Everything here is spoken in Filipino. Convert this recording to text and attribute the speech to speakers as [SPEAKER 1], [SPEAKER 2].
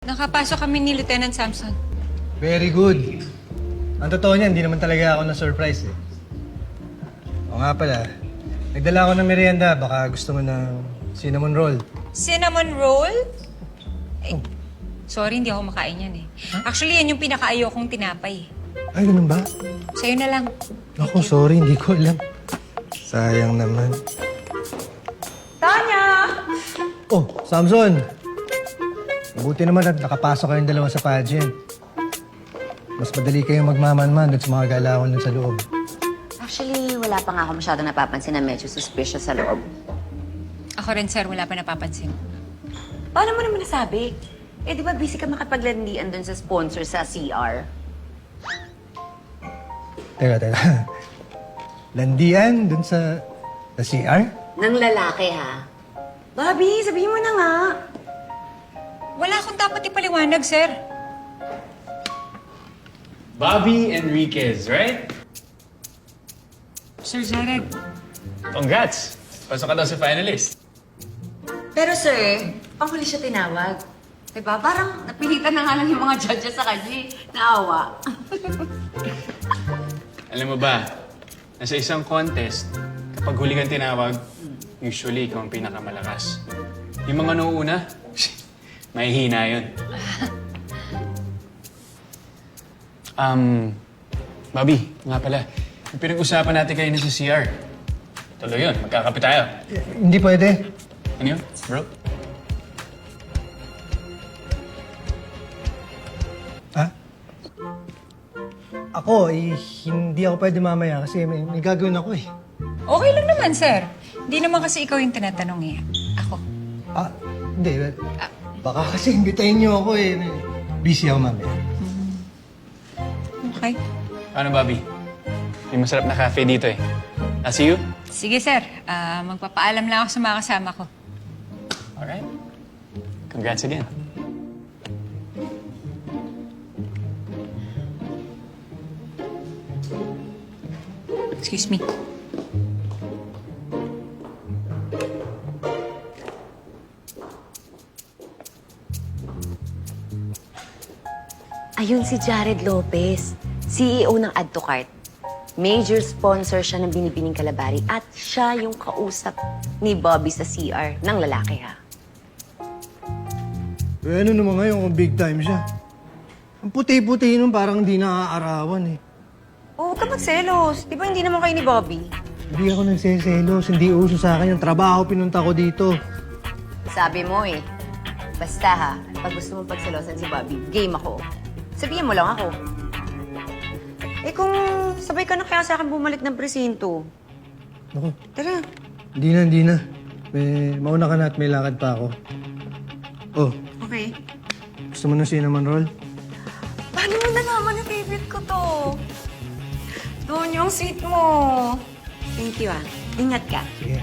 [SPEAKER 1] Nakapasok kami ni Lieutenant Samson.
[SPEAKER 2] Very good. Ang totoo niyan, hindi naman talaga ako na-surprise eh. O nga pala, nagdala ako ng merienda. Baka gusto mo ng cinnamon roll.
[SPEAKER 1] Cinnamon roll? Eh, sorry, hindi ako makain yan eh. Actually, yan yung pinaka-ayokong tinapay.
[SPEAKER 2] Ay, ganun ba?
[SPEAKER 1] Sa'yo na lang.
[SPEAKER 2] Ako, sorry, hindi ko alam. Sayang naman.
[SPEAKER 1] Tanya!
[SPEAKER 2] Oh, Samson! Mabuti naman at nakapasok kayong dalawa sa pageant. Mas madali kayong magmamanman doon sa mga galawan doon sa loob.
[SPEAKER 3] Actually, wala pa nga ako masyado napapansin na medyo suspicious sa loob.
[SPEAKER 1] Ako rin, sir. Wala pa napapansin.
[SPEAKER 3] Paano mo naman nasabi? Eh, di ba busy ka makipaglandian dun sa sponsor sa CR?
[SPEAKER 2] Teka. Landian doon sa CR?
[SPEAKER 3] Nang lalaki, ha? Bobby, sabihin mo na nga.
[SPEAKER 1] Wala akong dapat ipaliwanag, sir.
[SPEAKER 4] Bobby Enriquez, right?
[SPEAKER 1] Sir Jared.
[SPEAKER 4] Congrats! Pasok ka daw sa finalist.
[SPEAKER 3] Pero sir, ang huli siya tinawag. Diba? Parang napilitan na nga lang yung mga judges sa kanya. Naawa.
[SPEAKER 4] Alam mo ba, nasa isang contest, kapag huli kang tinawag, usually ikaw ang pinakamalakas. Yung mga nauuna, mahihina yun. Bobby, nga pala, yung pinag-usapan natin kayo sa CR. Tuloy yun, magkakape tayo.
[SPEAKER 2] Hindi pwede.
[SPEAKER 4] Ano yun, bro?
[SPEAKER 2] Ha? Ako, hindi ako pwede mamaya kasi may gagawin ako eh.
[SPEAKER 1] Okay lang naman, sir. Hindi naman kasi ikaw yung tinatanong eh. Ako.
[SPEAKER 2] Ah, hindi. Baka kasi imbitahin niyo ako eh. Busy ako mamaya.
[SPEAKER 1] Okay.
[SPEAKER 4] Ano, Bobby? May masarap na cafe dito eh. I'll see you?
[SPEAKER 1] Sige, sir. Magpapaalam lang ako sa mga kasama ko.
[SPEAKER 4] Alright. Congrats again.
[SPEAKER 1] Excuse me.
[SPEAKER 3] Ayun si Jared Lopez, CEO ng Add to Cart. Major sponsor siya ng Binibining Kalabari at siya yung kausap ni Bobby sa CR ng lalaki, ha?
[SPEAKER 2] Eh, ano naman ngayon kung big time siya? Ang puti-puti nun parang hindi naaarawan eh.
[SPEAKER 3] Oo, ka magselos. Di ba hindi naman kayo ni Bobby?
[SPEAKER 2] Hindi ako nagseselos, hindi uso sa akin yung trabaho pinunta ko dito.
[SPEAKER 3] Sabi mo eh. Basta ha, pag gusto mong pagselosan si Bobby, game ako. Sabihin mo lang ako. Eh kung sabay ka na kaya sa akin bumalik ng presinto.
[SPEAKER 2] Ako,
[SPEAKER 3] Tara.
[SPEAKER 2] hindi na. Mauna ka na at may lakad pa ako. Oh,
[SPEAKER 3] Okay.
[SPEAKER 2] gusto mo ng cinnamon roll?
[SPEAKER 3] Paano mo nalaman na favorite ko to? Doon yung sweet mo. Thank you ah. Ingat ka.
[SPEAKER 2] Sige.